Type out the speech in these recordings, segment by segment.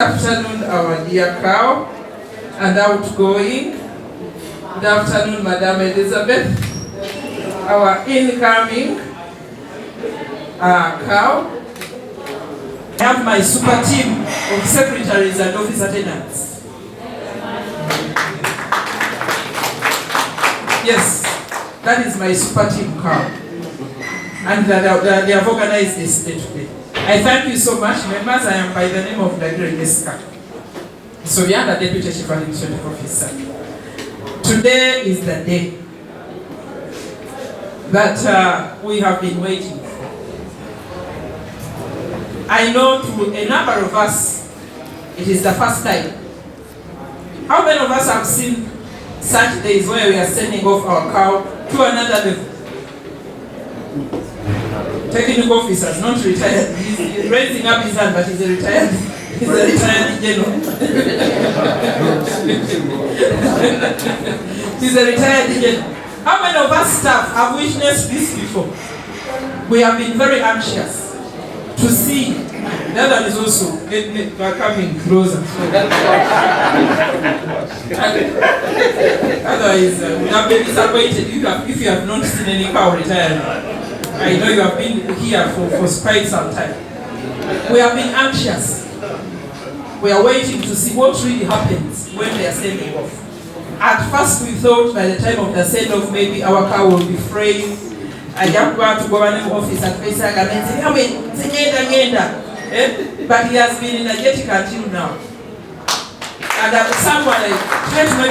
afternoon, our dear CAO and outgoing. Good afternoon, Madam Elizabeth, our incoming CAO. I have my super team of secretaries and office attendants. Yes, that is my super team CAO. And they have organized this day today. I thank you so much, members. I am by the name of Dagre Jessica. So we are the Deputy Chief Administrative Officer. Today is the day that we have been waiting for. I know to a number of us, it is the first time. How many of us have seen such days where we are sending off our CAO to another level? Technical officers, not retired. He's raising up his hand, but he's a retired general. He's a retired general. How many of us staff have witnessed this before? We have been very anxious to see. The other is also coming closer. Otherwise, we have been disappointed if you have not seen any CAO retiring. I know you have been here for quite some time. We have been anxious. We are waiting to see what really happens when they are sending off. At first we thought by the time of the send-off maybe our CAO will be framed. I just want to go to the office and face but he has been energetic until now. And someone tries to know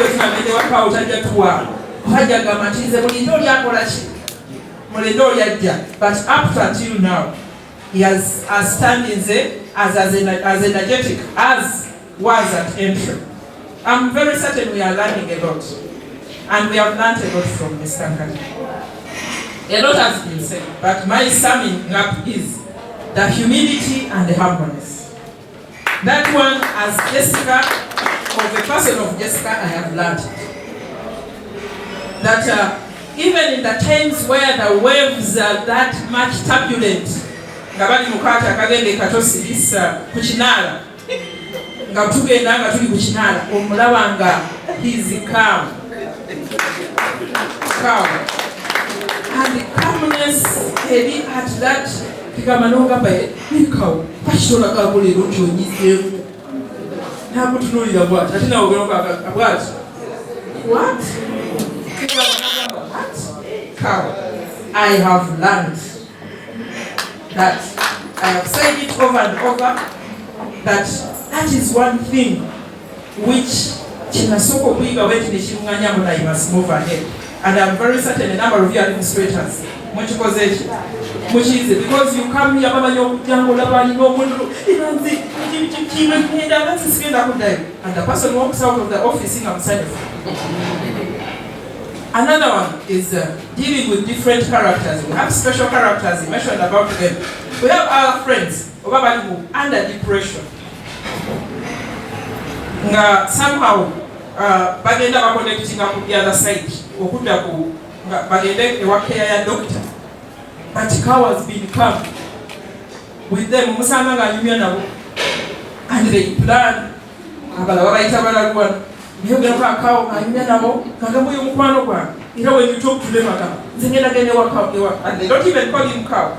but up to until now, he has standing there as energetic as was at entry. I'm very certain we are learning a lot. And we have learned a lot from Mr. Nkata. A lot has been said, but my summing up is the humility and the humbleness. That one, as Jessica, of the person of Jessica, I have learned it. That even in the times where the waves are that much turbulent, ngabali mukata kagende katosirisa kuchinala ngatugenda nga tuli kuchinala omulaba nga he's calm. And the calmness eri at that kikamanoga bae nikao pashola kakule ruchonyizemu nakutunulira bwati ati nawo ganoka bwati what CAO, I have learned that I have said it over and over that is one thing which chinasoko kuiga wetu ni shimunganya muna you must move ahead. And I'm very certain a number of you administrators which is it because you come here baba nyokujango labani no mundu inanzi kimekenda that's skenda kudai and the person walks out of the office in outside. Another one is dealing with different characters. We have special characters, you mentioned about them. We have our friends under depression. Somehow, bagenda connecting up with the other side. Bagenda a doctor. But CAO has been calm with them. And they plan. And when you talk to them, and they don't even call him CAO.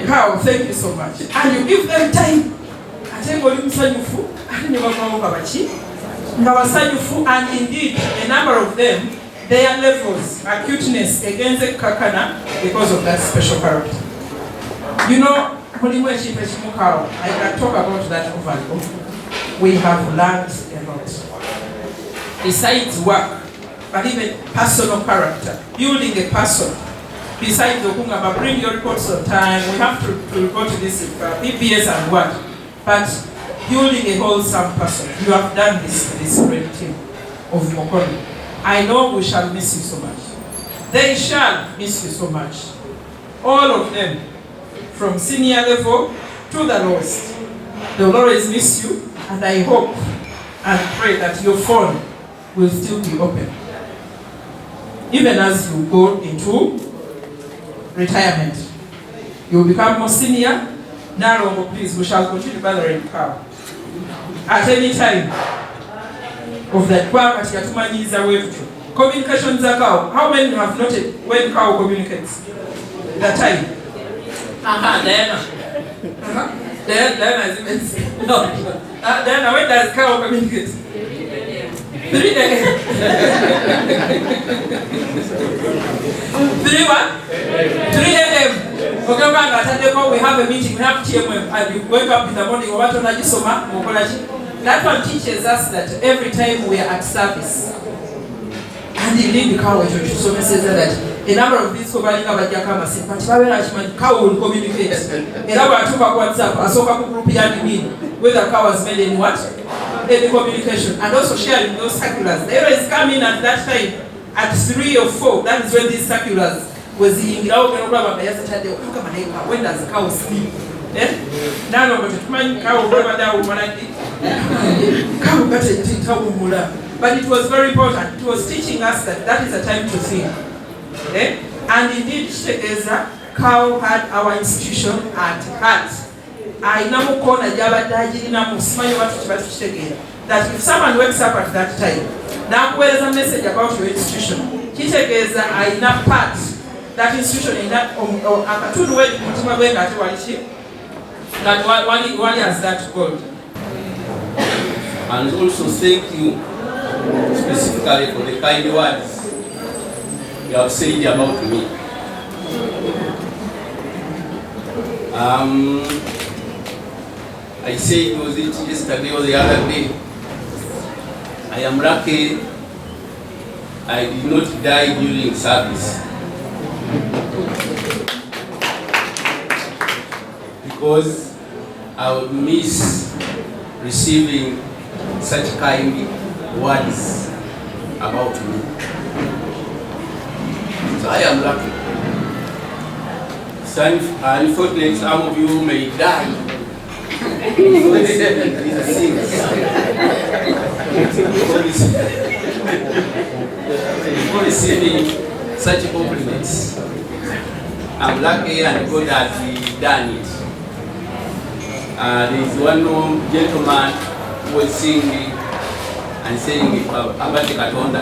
CAO, thank you so much. And you give them time. And indeed, a number of them, their levels, acuteness against Kakana because of that special character. You know, I can talk about that over and over. We have learned a lot. Besides work, but even personal character, building a person. Besides the Kungaba, bring your reports on time. We have to report to this PPS and what. But building a wholesome person. You have done this great team of Mukono. I know we shall miss you so much. They shall miss you so much. All of them. From senior level to the lowest. They will always miss you, and I hope and pray that your phone will still be open. Even as you go into retirement. You will become more senior. Nalongo, please, we shall continue gathering CAO at any time of that. Communications are CAO. How many have noted when CAO communicates? The time. Diana. Diana is immense. No. Diana, when does CAO communicate? 3 a.m. 3 what? 3 a.m. Okay, we have a meeting, we have TMM, and you wake up in the morning, that one teaches us that every time we are at service, and indeed the CAO so says that a number of these CAO will communicate. A number of WhatsApp, a soccer group whether CAO has made any what? Any communication, and also sharing those circulars. The error is coming at that time at 3 or 4. That is when these circulars was when does the CAO sleep? None of it. But it was very important. It was teaching us that that is a time to think. And indeed, CAO had our institution at heart. That if someone wakes up at that time, now where's a message about your institution? Enough part that institution in that that one has that gold. And also thank you specifically for the kind words you have said about me. I said, was it yesterday or the other day? I am lucky I did not die during service. Because I would miss receiving such kind words about me. So I am lucky. So unfortunately, some of you may die before receiving such compliments. I'm lucky and God has done it. There is one gentleman who was singing and saying Abate Katonda.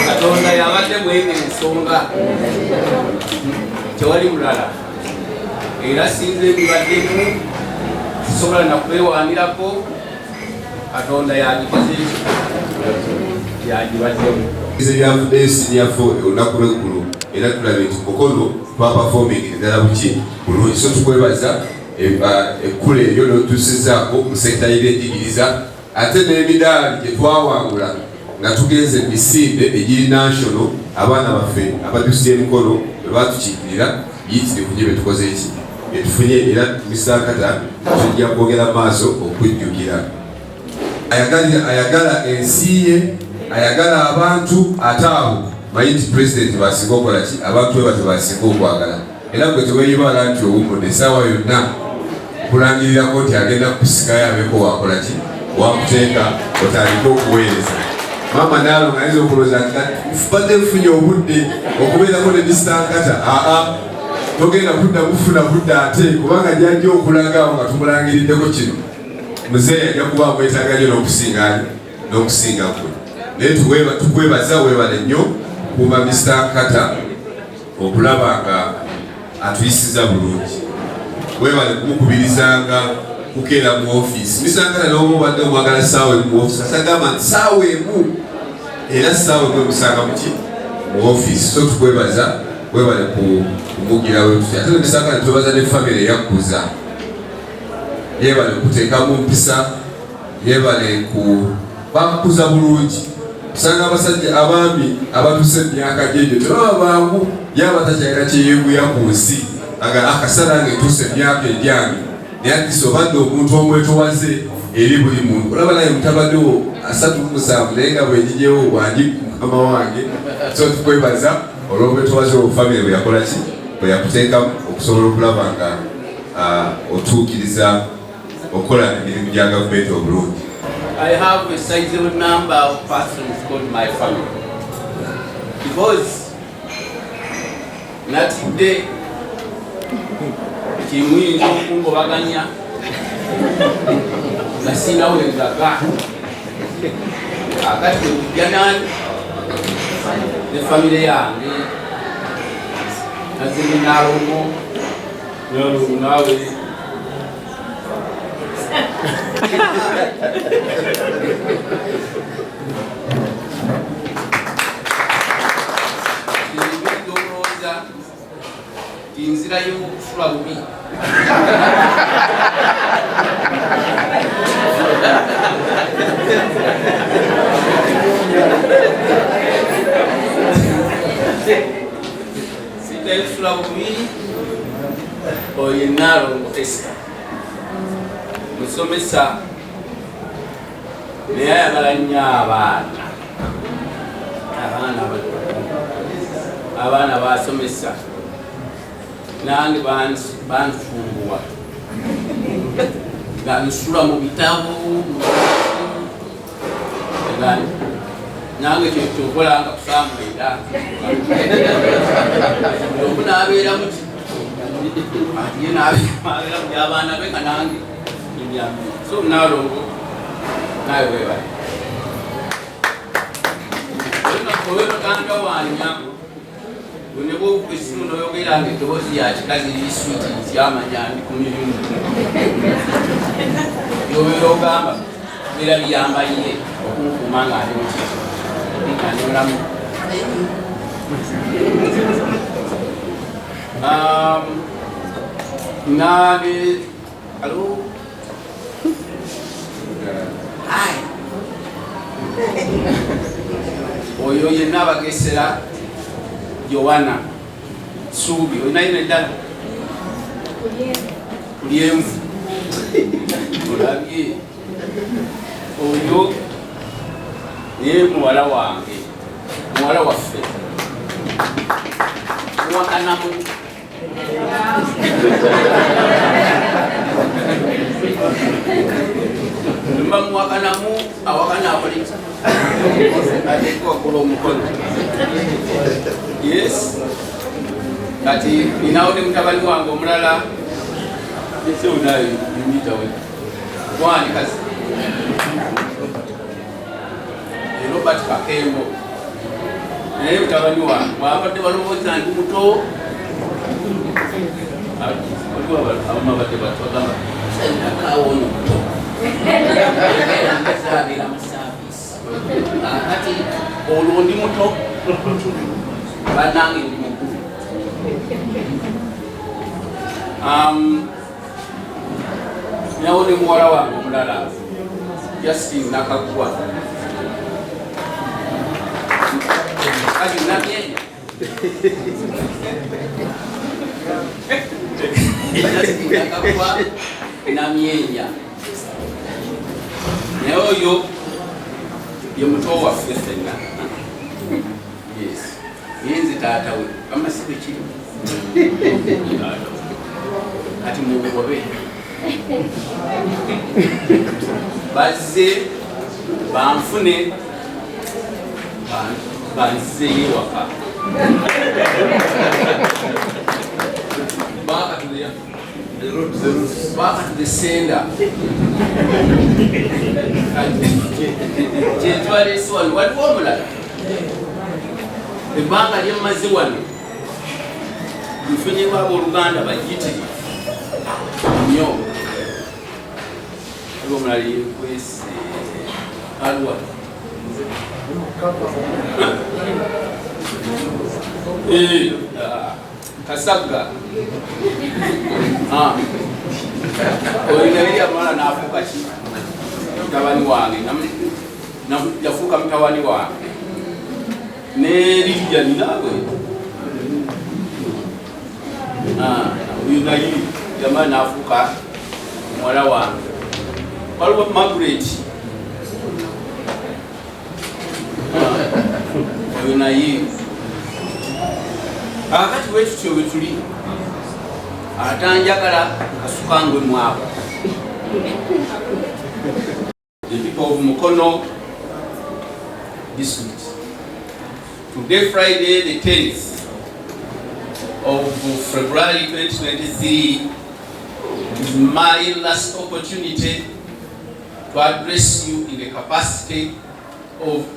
Katonda yabadde mwenge ensonga tewali mulala era sinze ebibaddemu sisobola nakwewanirako Katonda yagibaddemu. Ebyavuddeyo sinyafo olunaku lw'eggulu era tulabe nti Mukono twaperforming eddala buki bulungi. So tukwebaza ekkulu eryo n'otusizaako mu sekita y'ebyenjigiriza ate n'emidaali gye twawangula nga tugenze emisinde egiri national abaana baffe abadusi emikono bwe batukiikirira yitirivu gye betukoze eki betufunye era Mr. Nkata tujja kwogera maaso okujjukira. Ayagala ensi ye, ayagala abantu ate abo mayiti president basinga okola ki abantu we bate basinga okwagala era gwe teweeyibala nti owummudde essaawa yonna kulangirirako nti agenda kusikayo abeeko wakola ki wakuteeka otandike okuweereza. Mama nalo ngayinza okulowooza nti badde nfunye obudde okubeerako ne Mr. Nkata. Togenda kudda kufuna budde ate kubanga gyajja okulagaawo nga tumulangiriddeko kino muzeeyi ajja kuba mwetaaga nnyo n'okusinga gwe. Naye tukwebaza weebale nnyo kuba Mr. Nkata okulaba nga atuyisiza bulungi. Weebale kumukubirizanga kukeera mu ofiisi. Mr. Nkata n'omu obadde omwagala ssaawa emu mu ofiisi asagamba nti ssaawa emu era ssaawa emu emusanga muki mu ofiisi. So tukwebaza weebale kumugirawo tuti ate Mr. Nkata twebaza ne famire eyakkuza. Yeebale kuteekamu mpisa, yeebale bakukuza bulungi. Tusanga abasajja abaami abatuuse emyaka gyegyo tebaba bangu yaba takyalina kyeyeeguya ku nsi akasala ng'etuuse emyaka egyange naye ati obadde omuntu omwetowaze eri buli muntu. Olaba naye mutabaddewo 37 naye nga bwenjigyewo bwangi mukama wange. So tukwebaza olw'obwetowaze obufamire bwe yakola ki bwe yakuteekamu okusobola okulaba nga otuukiriza okukola emirimu gya gavumenti obulungi. I have a sizable number of persons called my family because natidde kimuyinza okungobaganya nga sinawo engaga akati kwekujja nani ne famire yange nazini nalongo nawe inzira y'okusula bubi sita y'okusula bubi oyo Nalongo Esther musomesa naye ayagala nnyo abaana basomesa nange banfumbuwa nga nsula mu bitabu nange kyekyokola nga kusamwenda oku nabeera muki ye nabeera mu byabaana be nga nange ebyambi so Nalongo naye webale owe muganda wanya Unebo kwesimu noyogera nga eddoboozi ya kikazi liswiti ntyamanya ndi ku mirimu yobeera ogamba beera biyambaliye okunkuuma nga ali muki andolamu nabe alo oyo yenna abagesera Yohana Subi oinayo eddala kulyenvu olabye oyo ye muwala wange muwala waffe muwakanamu mba muwakanamu awakana akoleki ateko wakola omukono yes kati ninawo ne mutabani wange omulala ese onayo yimitawe kwani kasi Robert Kakembo naye mutabani wange wabadde balowooza ndi muto abamabadde batwagamba akawo ono muto abeera mu saavisi kati olwo ndi muto banange ndi mukulu nawo ne muwala wange omulala Justin Nakagwa kati namyenya Justin Nakagwa namyenya naye oyo ye muto waffe ffenna yes yenze taata we amasibe kiri ati mugobe bazze banfune banzize yewaka baka to the sender kyetwaleese wano waliwo omulala ebbanga lyemmaze wano lufunye bwabo oluganda bagitiri nnyo aliwo omulala yekwese alwa Kasagga oyo nabiri amala nafuuka ki mutabani wange yafuuka mutabani wange nerijja ninawe oyo naye yamala nafuuka muwala wange waliwo Margaret oyo naye akati wekityo bwe tuli atanjagala kasukangwe mwabo the people of Mukono district. Today Friday the 10th of February 2023 is my last opportunity to address you in the capacity of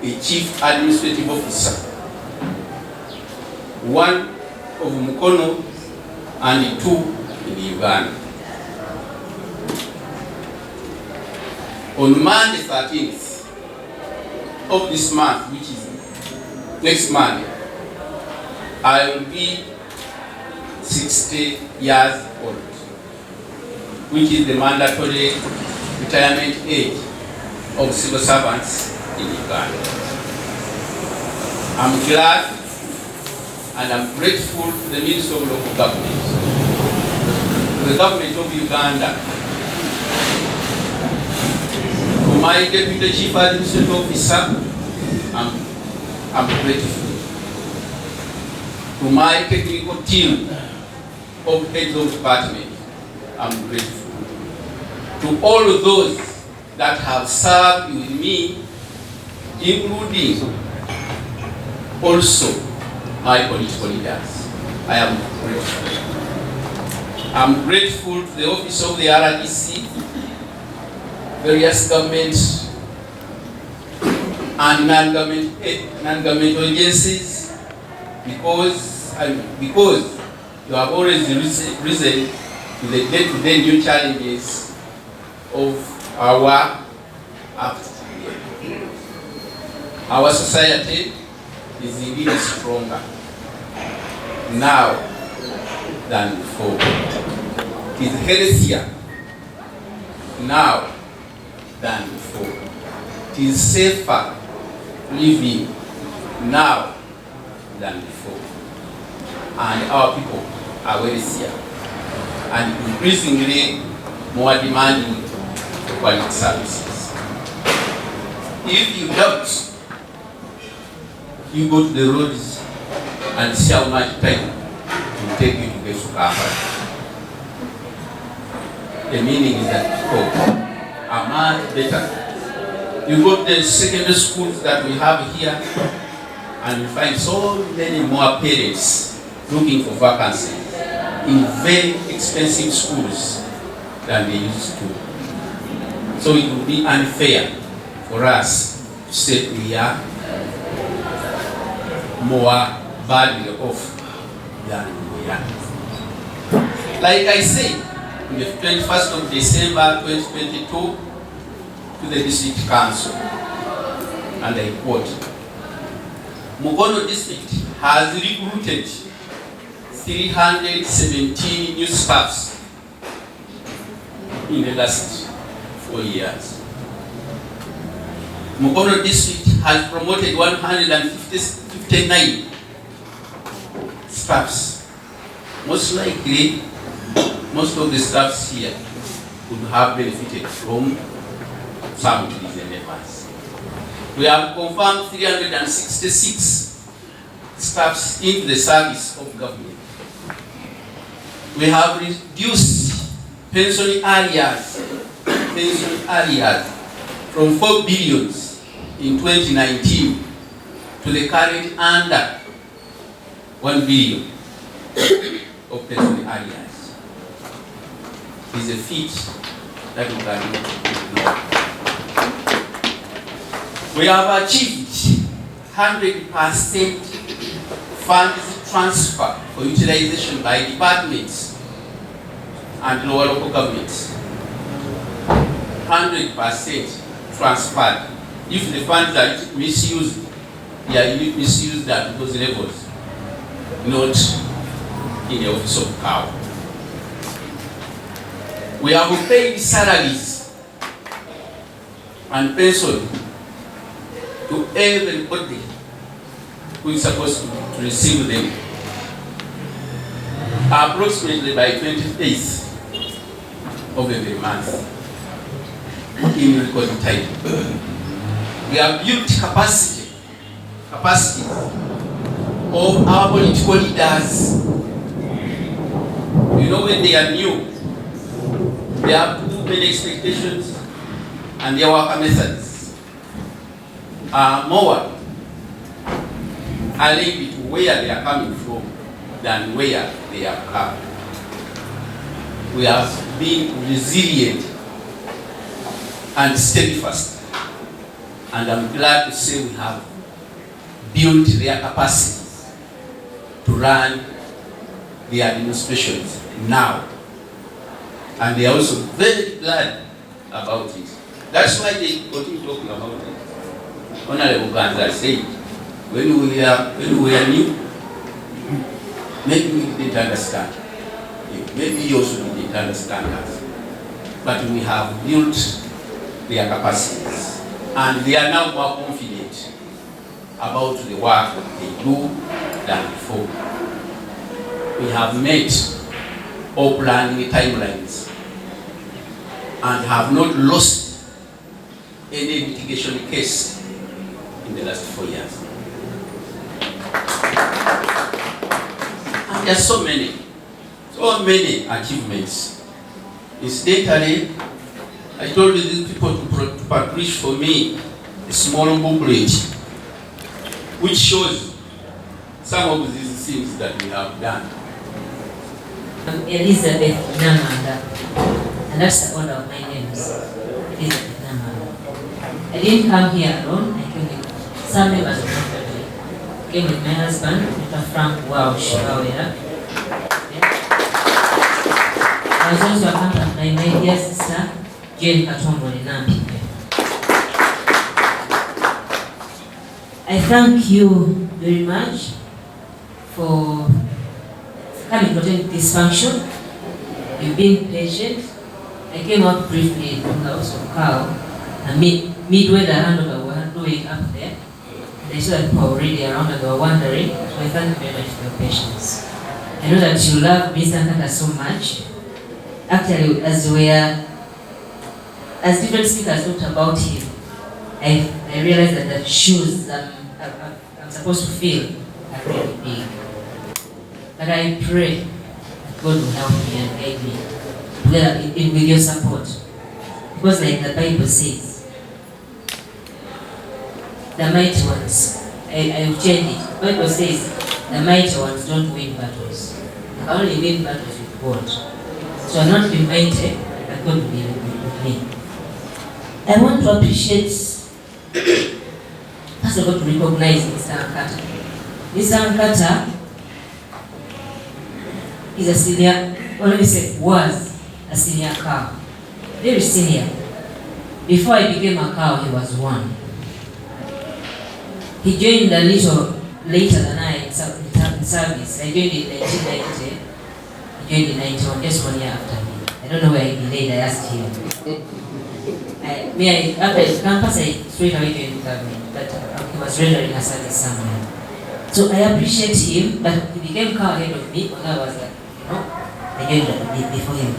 a Chief Administrative Officer, one of Mukono and two in Uganda. On Monday 13th of this month, which is next Monday, I will be 60 years old, which is the mandatory retirement age of civil servants in Uganda. I'm glad and I'm grateful to the Ministry of Local Government, to the government of Uganda, to my Deputy Chief Administrative Officer, I'm grateful. To my technical team of heads of department, I'm grateful. To all of those that have served with me, including also my political leaders, I am grateful. I'm grateful to the office of the RDC, various government and non-governmental agencies, because you have always risen to the day-to-day new challenges of our society is indeed stronger now than before. It is healthier now than before. It is safer living now than before. And our people are wealthier and increasingly more demanding for quality services. If you doubt, you go to the roads and see how much time it will take you to get to Kampala. The meaning is that people are much better. You go to the secondary schools that we have here, and you find so many more parents looking for vacancies in very expensive schools than they used to. So it would be unfair for us to say we are more badly off than we are. Like I said, on the 21st of December 2022 to the District Council, and I quote, Mukono District has recruited 317 new staffs in the last 4 years. Mukono District has promoted 159 staffs. Most likely, most of the staffs here would have benefited from some of these endeavors. We have confirmed 366 staffs into the service of government. We have reduced pension arrears from 4 billion in 2019 to the current under 1 billion of pension arrears. It is a feat that we cannot ignore. We have achieved 100% funds transfer for utilization by departments and lower local governments. 100% transferred. If the funds are misused, they are misused at those levels, not in the office of CAO. We have paid salaries and pension to everybody who is supposed to receive them, approximately by 28th of every month in record time. We have built capacity of our political leaders. You know, when they are new, they have too many expectations, and their work methods are more aligned to where they are coming from than where they have come. We have been resilient and steadfast, and I'm glad to say we have built their capacities to run the administrations now, and they are also very glad about it. That's why they continue talking about it. Honorable Ganza said, when we are new, maybe we didn't understand. Maybe you also didn't understand us. But we have built their capacities, and they are now more confident about the work they do than before. We have met all planning timelines and have not lost any litigation case in the last 4 years. And there are so many achievements. Incidentally, I told these people to publish for me a small booklet which shows some of these things that we have done. I'm Elizabeth Namanda, and that's the order of my name, Elizabeth Namanda. I didn't come here alone. I came with some members of my family. I came with my husband, Mr. Frank Walsh. I was also accompanied by my dear sister, Jane Nkata. I thank you very much for coming to attend this function. You've been patient. I came out briefly from the house of CAO, and midway the handover we were doing up there. They saw that people were already around and they were wondering, so I thank you very much for your patience. I know that you love Mr. Nkata so much. Actually, as different speakers talked about him, I realized that the shoes I'm supposed to fill are really big. But I pray that God will help me and guide me together with your support. Because like the Bible says, the mighty ones, I've changed it. The Bible says, the mighty ones don't win battles. They can only win battles with God. So I'm not being mighty, but God will be with me. I want to appreciate, first of all, to recognize Mr. Nkata. Mr. Nkata is a senior, was a senior CAO. Very senior. Before I became a CAO, he was one. He joined a little later than I in service. I joined in 1990. He joined in 91, just 1 year after me. I don't know where he delayed, I asked him. After the campus, I straight away joined the government, but he was rendering a service somewhere. So I appreciate him, but he became CAO ahead of me, although I was like, I joined before him.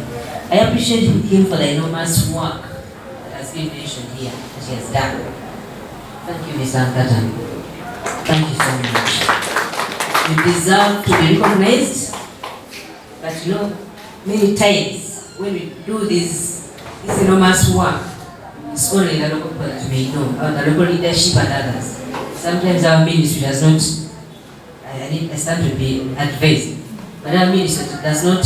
I appreciate him for the enormous work that has been mentioned here, that he has done. Thank you, Mr. Nkata. Thank you so much. You deserve to be recognized, but you know, many times when we do this enormous work, it's only the local people that may know, or the local leadership and others. Sometimes our ministry does not, I stand to be advised, but our ministry does not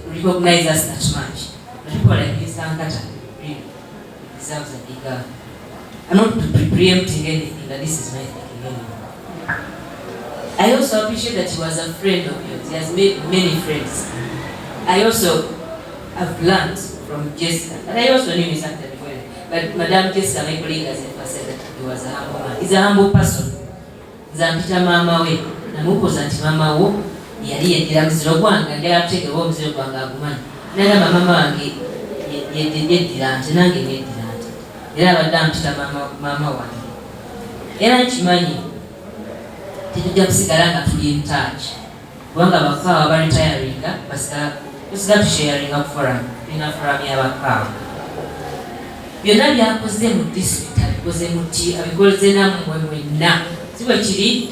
recognize us that much. But people like Mr. Nkata really deserves a bigger. I'm not preempting anything, but this is my thinking anyway. I also appreciate that he was a friend of yours. He has made many friends. I also have learned from Jessica, and I also knew Mr. Nkata before. But Madam Jessica, my colleague, has emphasized that he was a humble man. He's a humble person. Zampita mama we, namuko zanti mama wo, yali yedira mziro gwanga, ngera ateke wo mziro gwanga agumani. Nana mama wange yedira ante, nange yedira ante. Era abadampita mama wange. Era nkimanyi, tetujja kusigala nga tuli in touch. Kubanga abakaawa abaretiringa, tusigala tusharinga ku forum, tulina forum y'abakaawa. Byonna byakoze mu district, abikoze muti, abikoze nammwe mwenna. Siba kiri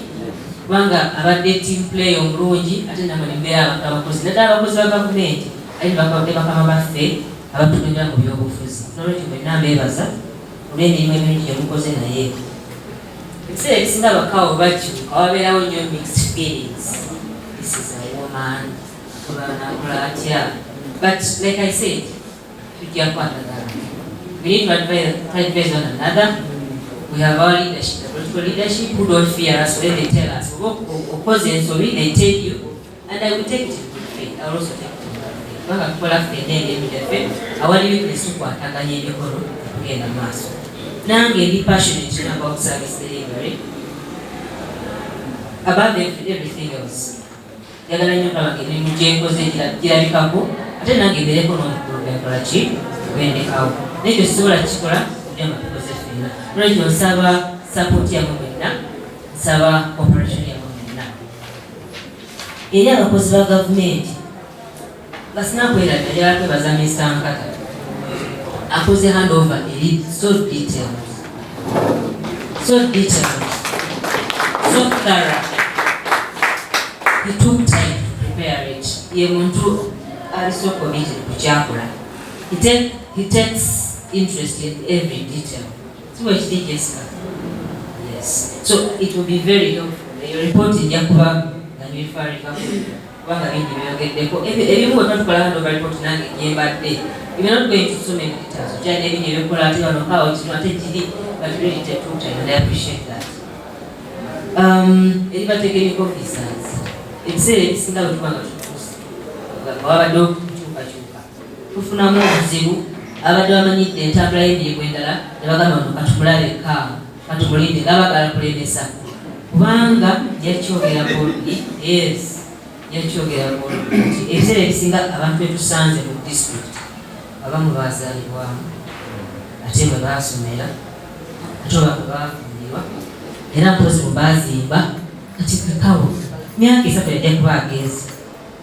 kubanga abadde team play omulungi ate namwe nembeera abantu abakozi. Naddala abakozi ba gavumenti, ate bakama baffe abatugendera mu byobufuzi. Nolwekyo mwenna mbeebaza olw'emirimu emirungi gye mukoze naye. Ekiseera ekisinga abakaawo bakyuka wabeerawo nnyo mixed feelings. This is a woman. man, but like I said, we need to advise one another. We have our leadership, the political leadership, who don't fear us when they tell us. They tell you, and I will take it in good faith. I will also take it in good faith. I want to be the now be passionate about service delivery. Above everything else. Yagala nnyo kabageni mujjengoze girabikako ate nange ebeereko n'omuprogram kola ki gwendekawo naye kyosobola kikola kulyama tukoze ffenna nolwekyo nsaba support yamwe mwenna nsaba operation yamwe mwenna eri abakozi ba gavumenti basinakwerabira yalakwebaza Mr. Nkata akoze handover eri so detailed so thorough. He took time to prepare it. Ye muntu are so committed to Jakura. He takes interest in every detail. So what did Jessica? Yes. So it will be very helpful. Your report in Jakuba and you refer every more not Palando report bad day. You're not going to so many details. Jan you pull out how it's not but really take time and I appreciate that. Anybody take any cognizance? Ebiseera ebisinga bwe tuba nga tutuuse abadde okukyukakyuka tufunamu obuzibu abadde bamanyidde entambula y'emirimu endala ne bagamba no katumulabe kaamu katumulinde nga bagala kulemesa kubanga yakyogera boludi yakyogera boludi nti ebiseera ebisinga abantu betusanze mu disitulikiti abamu bazaalibwamu ate mwe baasomera ate oba kwe baafunirwa era mpozi bwe baazimba kati kakawo myaka esatu yajja kuba agenze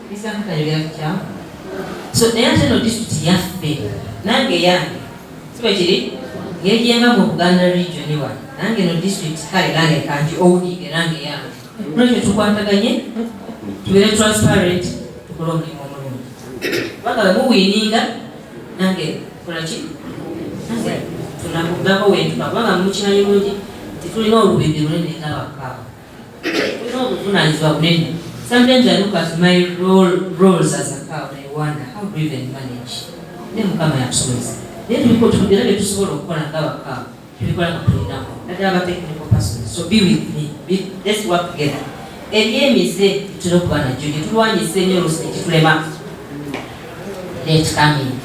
bisakatayogera kukyamu so naye ate no disitulikiti yaffe nange yange sibe kiri ngejenga mu Buganda region wa nange no disitulikiti kale nange kanji owulire nange yange nolwekyo tukwataganye tubeere transparent tukole omulimu omulungi kubanga bwemuwiininga nange kolaki nange tunakugako wentuka kubanga mukimanyi bulungi titulina olubimbi lunene ng'abakaawa. Sometimes I look at my roles as a cow and I wonder how do you even manage? Then come my absolutes. Then we go to the other to call and our cow. We call them that they have a technical person. So be with me. Let's work together. And here is the to look on a Judy. To one is senior to flame. Let's come in.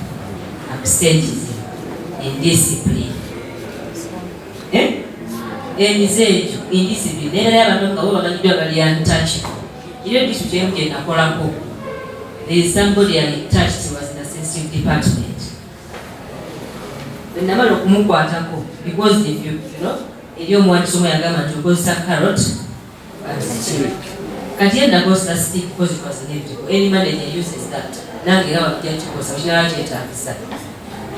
Absenteeism and discipline. Eh? Indiscipline. Never have a untouchable. You know this change nakolako. There is somebody I touched who was in the sensitive department. The number of mukwatako because if you know, if you want somewhere agama to go to carrot and stick. Katienda goes to stick because it was inevitable. Any manager uses that. Nange gawa kujja kikosa okirala kyetaagisa.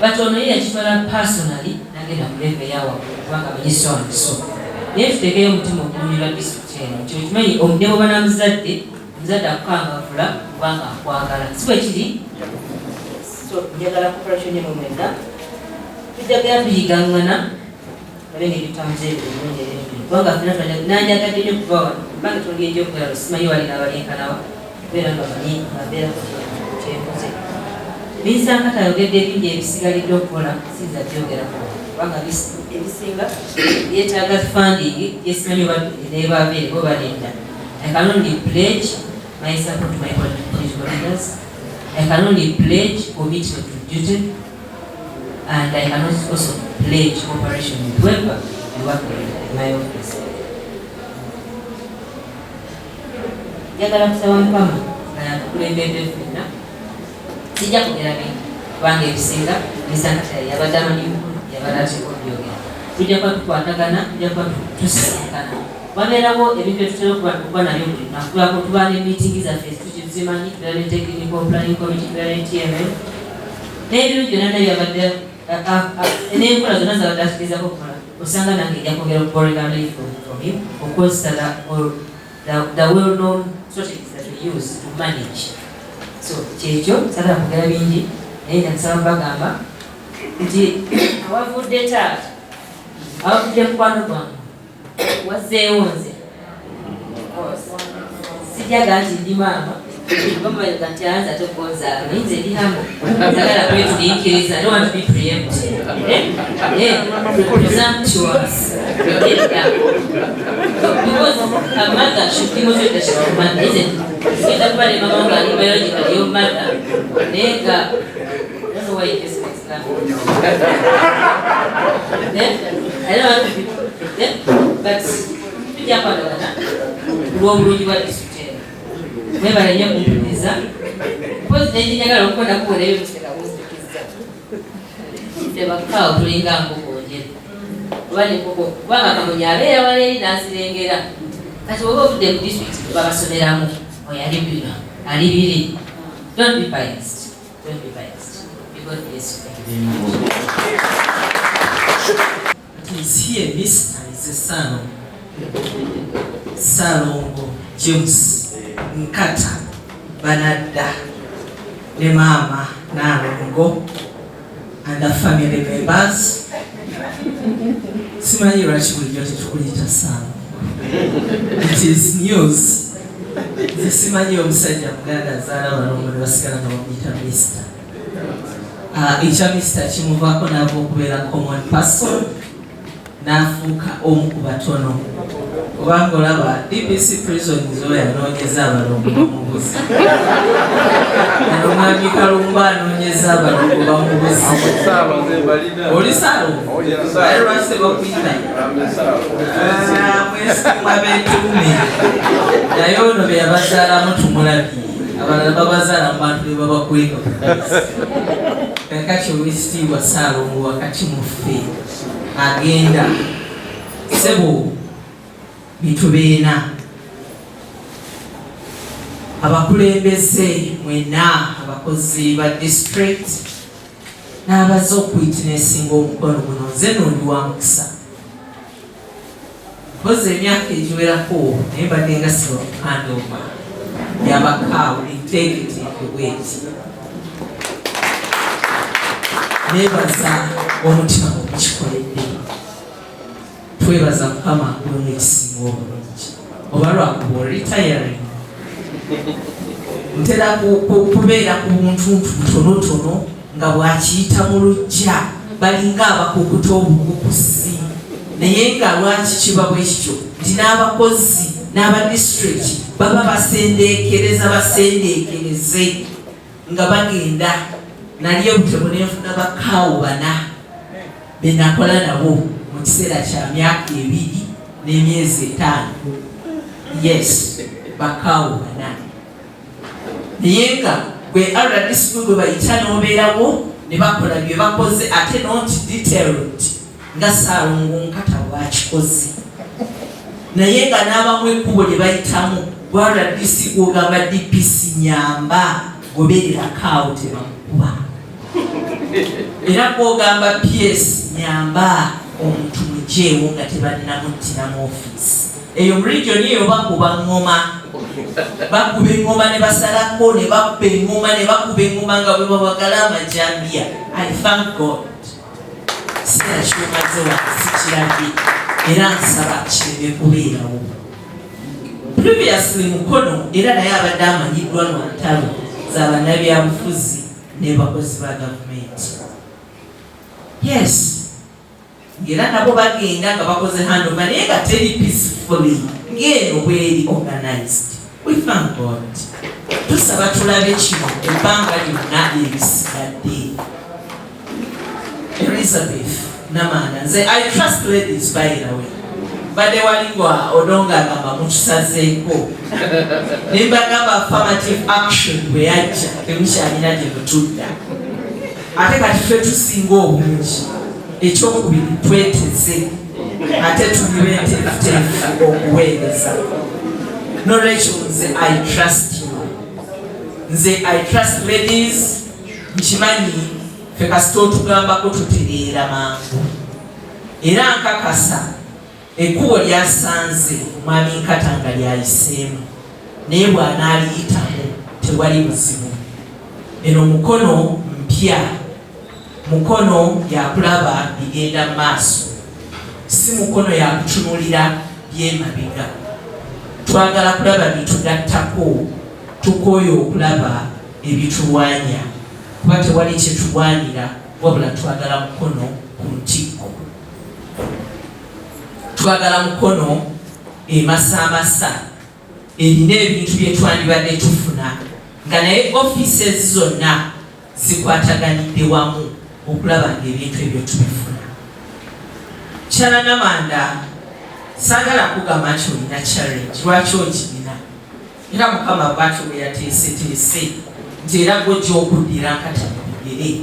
But ono ye yakikola personally nagenda muleve yawa kubanga minisita wange so. Naye tuteekeyo omutima okunyumirwa disitulikiti eno nti okimanyi omudde bwoba namuzadde muzadde akukangavula kubanga akwagala si bwe kiri so njagala corporation eno mwenda tujjagala tuyigaŋŋana babe ng'ebitamuze ebirungi ebirungi kubanga fena nanjagadde nnyo kuva wano kubanga tolya enjokulalo simanyi walina abalyenkanawa kubeera nga manyi abeerako kyenkoze Mr. Nkata ayogedde ebingi ebisigalidde okukola sinza byogerako kubanga ebisinga yeetaaga funding yesimanyi nebabeere bo balinda. I can only pledge my support to my political leaders. I can only pledge commitment to duty, and I can also pledge cooperation with whoever I work with in my office. Njagala kusaba Mukama ayakulembedde ffenna sijja kugera bingi kubanga ebisinga Mr. Nkata yabadde amanyi Mukono yabalaateko byogera tujja kuba tukwatagana tujja kuba tusisinkana wabeerawo ebintu ebitera okuba nabyo buli lunaku tulako tuba ne meeting zaffe tukizimanyi tubeera ne technical planning committee tubeera ne TML n'ebintu byonna nabyabadde n'enkola zonna zabadde ategeezako okukola osanga nange ejja kwongera okuboreka leave from him okozesa the well-known strategies that we use to manage. So kyekyo sagala kugera bingi naye nkusaba bagamba nti awavudde taata awavudde mukwano gwange wazzeewo nze sijaga nti ndi maama Mama kantianza to kwanza inze ndi hamu sagala kwetu diikiriza I don't want to be preemptive presumptuous because a mother should be motivated that she's a mother, isn't it? Kita pale mama wangu ali biological your mother nega I don't know why it is like that. I don't want to be but pia pale wana ruomruji wa disutera weba lenye kumpuniza pozi nenye nyagala ukona kuona hiyo msela kusikiza sema kao tulinga ngokojera wale koko banga kamunyabera wale nasirengera kati wogo kude mu district babasomeramu oyali bino ali biri. Don't be biased, because yes, thank you very much. It is here, Mr. is a son Salongo James Nkata Banada ne mama Nalongo and the family members. Simanyi lwaki bulijjo tetukulita Salongo. It is news. Simanyi omusajja muganda azaala balongo ne basigala nga bamuyita Mr. Ekya Mr. kimuvaako n'ava okubeera common person n'afuuka omu ku batono. Kubanga olaba DPC prisons oyo anoonyeza abalongo bamubuzi. Omwami Kalumba anoonyeza abalongo bamubuzi. Oli Salongo? Aye lwaki tebakuyita? Mwesigwa b'entuume. Naye ono be yabazaalamu tumulabye. Abalala babazaala mu bantu be babakweka ku poliisi. Kakati ow'ekitiibwa Salongo wakati mu ffe agenda sebo bitubeena abakulembeze mwena abakozi ba district n'abaza okwitinesinga omukono guno nze n'ondi wa mukisa koze emyaka egiwerako naye mbadde nga siba handover yabakaawo integrity eweti nebaza omutima ogukikoledde twebaza Mukama gwemu ekisinga obulungi oba lwakuba retiring ntera kubeera ku buntuntu butonotono nga bwakiyita mu lujja balinga abakukuta obukukusi naye nga lwaki kiba bwe kityo nti n'abakozi n'abadistrict baba basendeekereze nga bagenda nali obutemu nenfuna bakaawo bana benakola nabo mu kiseera kya myaka 2 n'emyezi 5. Yes, bakaawo bana naye nga gwe RDC gwe bayita n'obeerawo ne bakola bye bakoze ate not detailed nga Salongo Nkata bwakikoze naye nga n'abamu ekkubo lye bayitamu gwa RDC gwogamba DPC nyamba goberera kaawo tebamukuba era gwogamba PS nyamba omuntu mujeewo nga tebalinamuttiramu ofiisi eyo mu region eyo bakuba ngoma bakuba engoma ne basalako ne bakuba engoma ne bakuba engoma nga bwe babagala amajambiya. I thank God sira kyomaze wasikirabye era nsaba kireme kubeerawo. Previously Mukono era naye abadde amanyiddwa lwantalo z'abannabyabufuzi n'abakozi ba gavumenti. Yes, ngera nabo bagenda nga bakoze handover naye nga teri peacefully ng'eno bweri organized. We thank God. Tusaba tulabe kino ebbanga lyonna erisigadde. Elizabeth Namanda nze I trust ladies by the way. Badde walingwa odonga agamba mutusazeeko nembagamba affirmative action bwe yajja temukyalina gye mutudda ate kati ffe tusinga obungi ekyokubiri tweteze ate tuli benteefuteefu okuweereza. Nolwekyo nze I trust you. Nze I trust ladies. Nkimanyi ffe kasita otugambako tutereera mangu era nkakasa ekkubo lyasanze Mwami Nkata nga lyayiseemu naye bw'anaaliyitamu tewali buzibu. Eno Mukono mpya, Mukono yakulaba bigenda mu maaso, si Mukono yakutunulira byemabega. Twagala kulaba bitugattako tukooye okulaba ebitulwanya kuba tewali kyetulwanira wabula twagala Mukono ku ntikko, twagala Mukono emasaamasa erina ebintu bye twandibadde tufuna nga naye offices zonna zikwataganidde wamu okulaba ng'ebintu ebyo tubifuna. Kyala Namanda, saagala kugamba nti olina challenge, lwaki ogirina? Era Mukama bw'atyo bwe yateeseteese nti era gw'ojja okuddira Nkata mu bigere,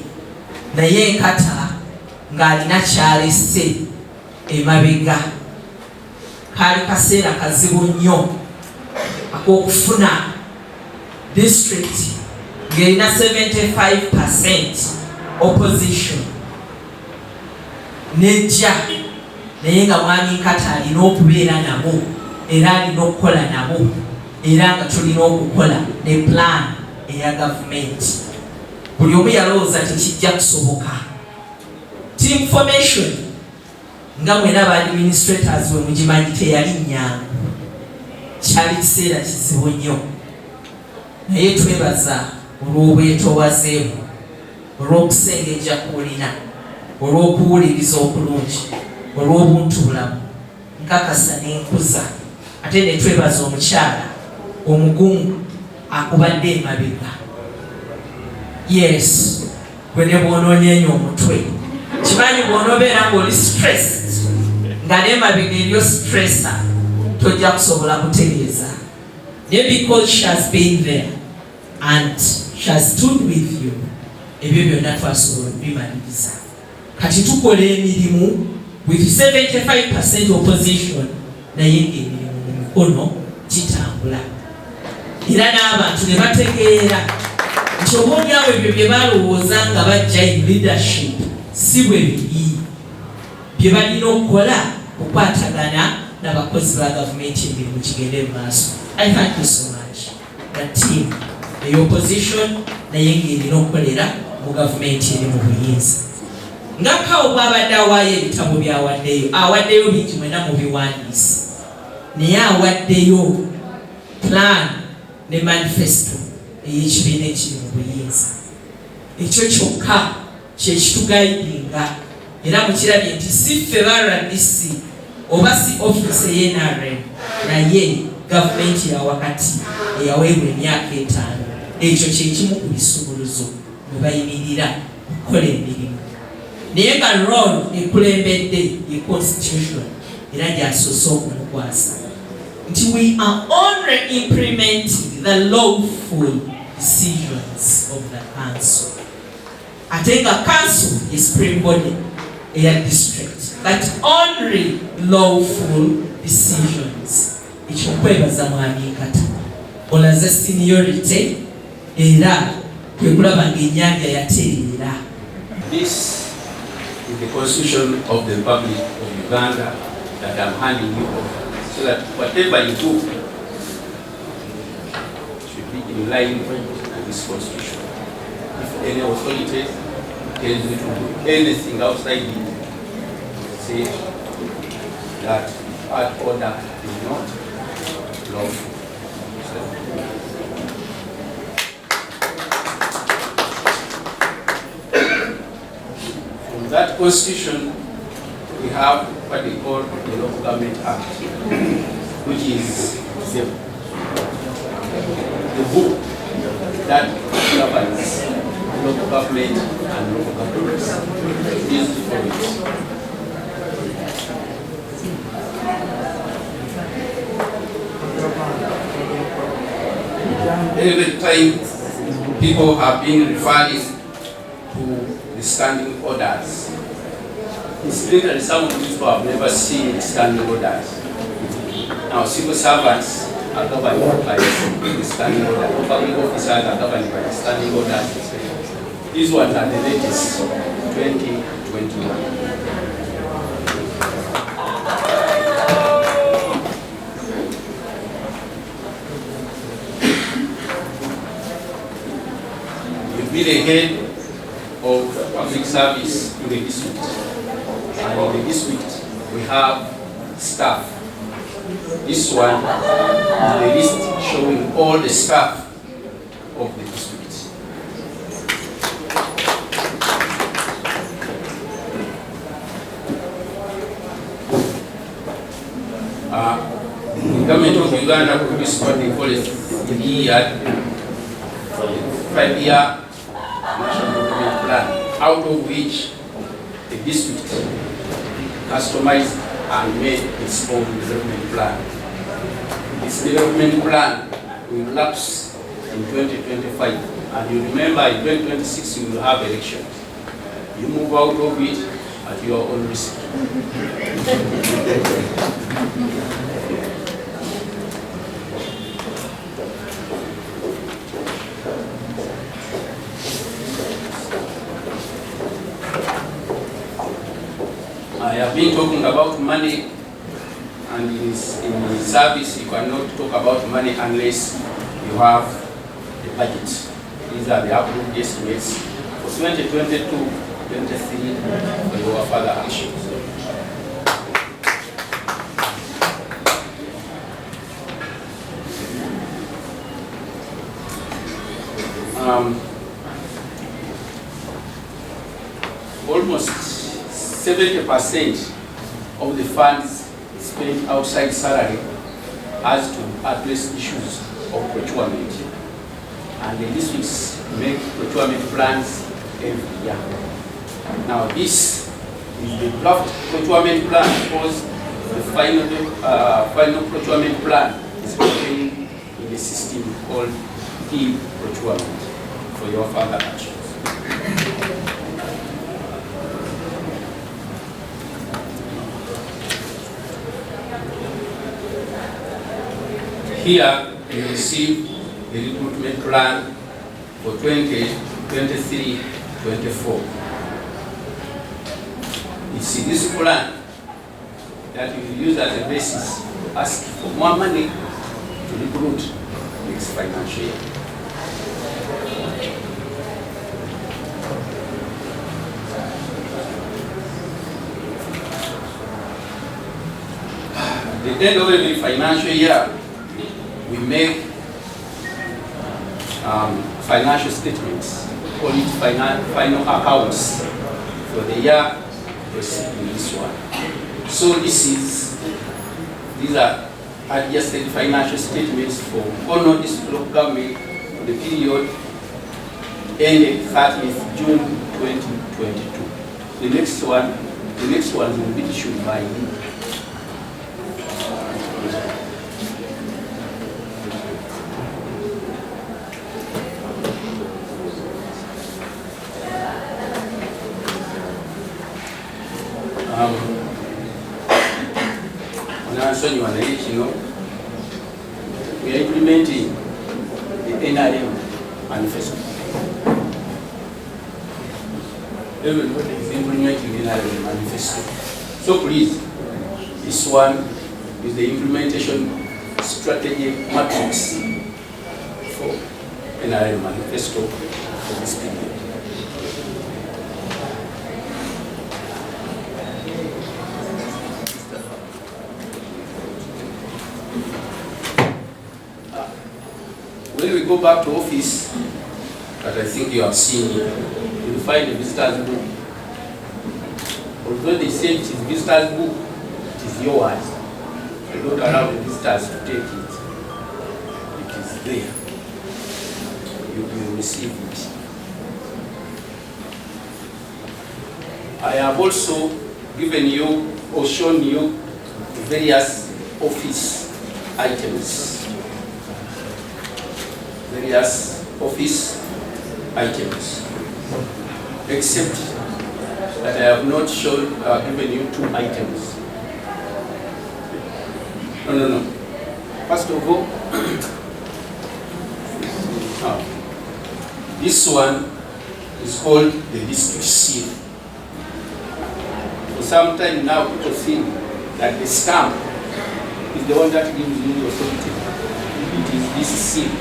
naye Nkata ng'alina kyalese emabega. Kaali kaseera kazibu nnyo ak'okufuna district ng'erina 75% opposition nejja, naye nga mwami Nkata alina okubeera nabo era alina okukola nabo era nga tulina okukola ne plan eya gavumenti. Buli omu yalowooza tekijja kusoboka. Team formation nga mwena aba administrators bwe mugimanyi teyali nnyangu, kyali kiseera kizibu nnyo, naye twebaza olw'obwetoowazeemu, olw'okusengejja kw'olina, olw'okuwuliriza okulungi, olw'obuntubulamu. Nkakasa n'enkuza ate ne twebaza omukyala omugumu akubadde emabega. Yes, gwe ne bw'onoonyeenya omutwe, kimanyi bw'onoobeera ng'oli stressed nga n'emabega eryo stressa tojja kusobola kutegeeza. Naye because she has been there and she has stood with you, ebyo byonna twasobola okubimaliriza. Kati tukola emirimu with 75% opposition, naye ng'emirimu mu Mukono kitambula. Era n'abantu ne bategeera nti oboolyawo ebyo bye balowooza nga bajja in leadership si bwe biri, bye balina okukola okukwatagana n'abakozi ba gavumenti emirimu kigende mu maaso. I thank you so much. The team, the opposition, naye ng'erina okukolera mu gavumenti eri mu buyinza. Nga CAO bw'abadde awaayo ebitabo by'awaddeyo, awaddeyo bingi mwena mu biwandiise, naye awaddeyo plan ne manifesto ey'ekibiina ekiri mu buyinza. Ekyo kyokka kye kitugayidinga era mukirabye nti si ffe ba RDC oba si office y'NRM, naye gavumenti ya wakati eyaweebwa emyaka 5, ekyo kye kimu ku bisumuluzo mwe bayimirira okukola emirimu. Naye nga role ekulembedde ye constitution era gy'asoose okumukwasa nti we are only implementing the lawful decisions of the council. Ate nga council ye supreme body eya district, but only lawful decisions. Ekyo kwebaza mwami Nkata, olaze seniority era kwe kulaba ng'ennyanja yatereera. This is the constitution of the Republic of Uganda that I'm handing you over, so that whatever you do should be in line with this constitution. If any authority tells you to do anything outside it, say that that order is not lawful. From that constitution, we have what they call the Local Government Act, which is the book that governs local government and local governments. These for it. Every time people have been referring to the standing orders, incidentally some of these people have never seen standing orders. Now civil servants are governed by the standing order, public officers are governed by the standing orders. These ones are the latest, 2021. Be the head of public service in the district, and in the district we have staff. This one is the list showing all the staff of the district. The government of Uganda produced what they call a 3-year, 5-year national development plan, out of which the district customized and made its own development plan. This development plan will lapse in 2025, and you remember in 2026 you will have elections. You move out of it at your own risk. I have been talking about money, and in service you cannot talk about money unless you have a budget. These are the approved estimates for 2022, 23 for your further actions. Almost 70% of the funds spent outside salary has to address issues of procurement, and the districts make procurement plans every year. Now this is the draft procurement plan, because the final procurement plan is contained in the system called e-procurement for your further actions. Here you receive the recruitment plan for 2023-24. It's this plan that you will use as a basis to ask for more money to recruit next financial year. At the end of every financial year, we make financial statements, call it final accounts for the year preceding this one. So these are adjusted financial statements for Mukono district local government for the period ending 30th June 2022. The next one will be issued by you. We are implementing the NRM manifesto. Everybody is implementing the NRM manifesto. So please, this one is the implementation strategy matrix for NRM manifesto for this period. When we go back to office, that I think you have seen here, you will find the visitor's book. Although they say it is visitor's book, it is yours. I don't allow the visitors to take it. It is there. You will receive it. I have also given you or shown you various office items. Various office items, except that I have not shown, given you 2 items. No. First of all, this one is called the district seal. For some time now, people think that the stamp is the one that gives you the authority. It is this seal.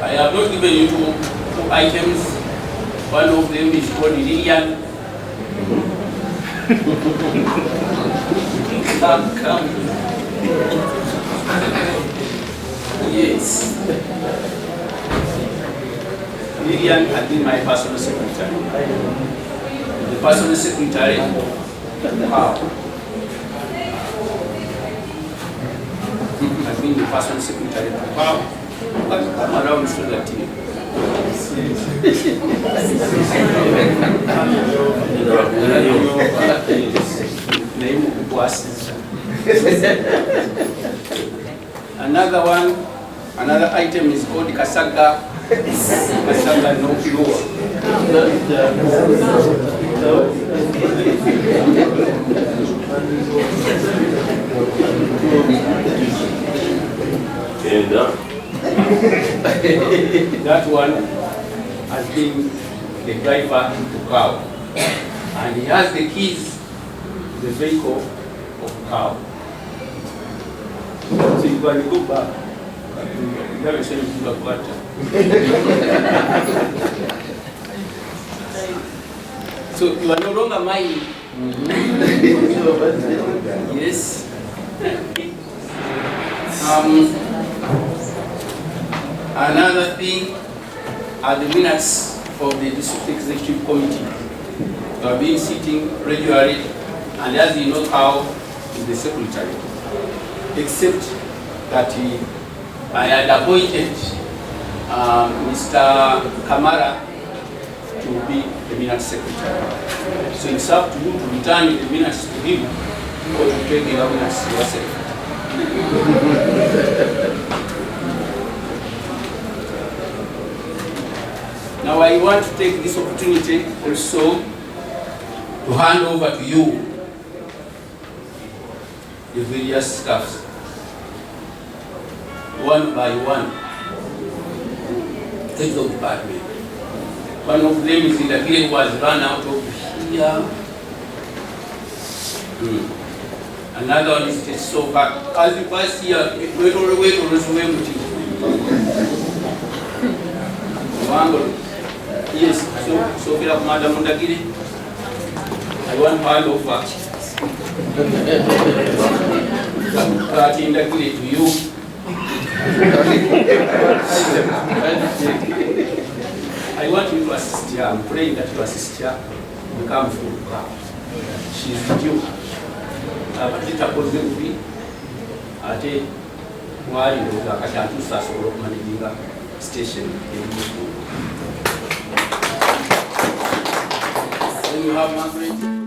I have not given you two items. One of them is called Lillian. Come. Yes. Lillian had been my personal secretary. The personal secretary, wow. I've been the personal secretary. Wow. Come around so that you. Another one, another item is called Kasaga. Kasaga no pure. That one has been the driver to CAO, and he has the keys to the vehicle of CAO. So you can go back. You never say you got water. So you are no longer mine. Yes. Another thing are the minutes of the district executive committee. We have been sitting regularly, and as you know, CAO is the secretary. Except that I had appointed Mr. Kamara to be the minutes secretary. So it's up to you to return the minutes to him or to take the minutes yourself. Now I want to take this opportunity also to hand over to you the various staffs, one by one, heads of department. One of them is in the who was run out of here. Another one is so back. As you pass here, wait on the way to resume. Yes, so Madam Mundagiri, I want to hand over Ndagiri to you. I want you to assist her. I'm praying that you assist her to come through. She's due. Patita Kozevi, Ate, while you look at Katu Sasoro Maniga station in Mukono. Then you have Margaret.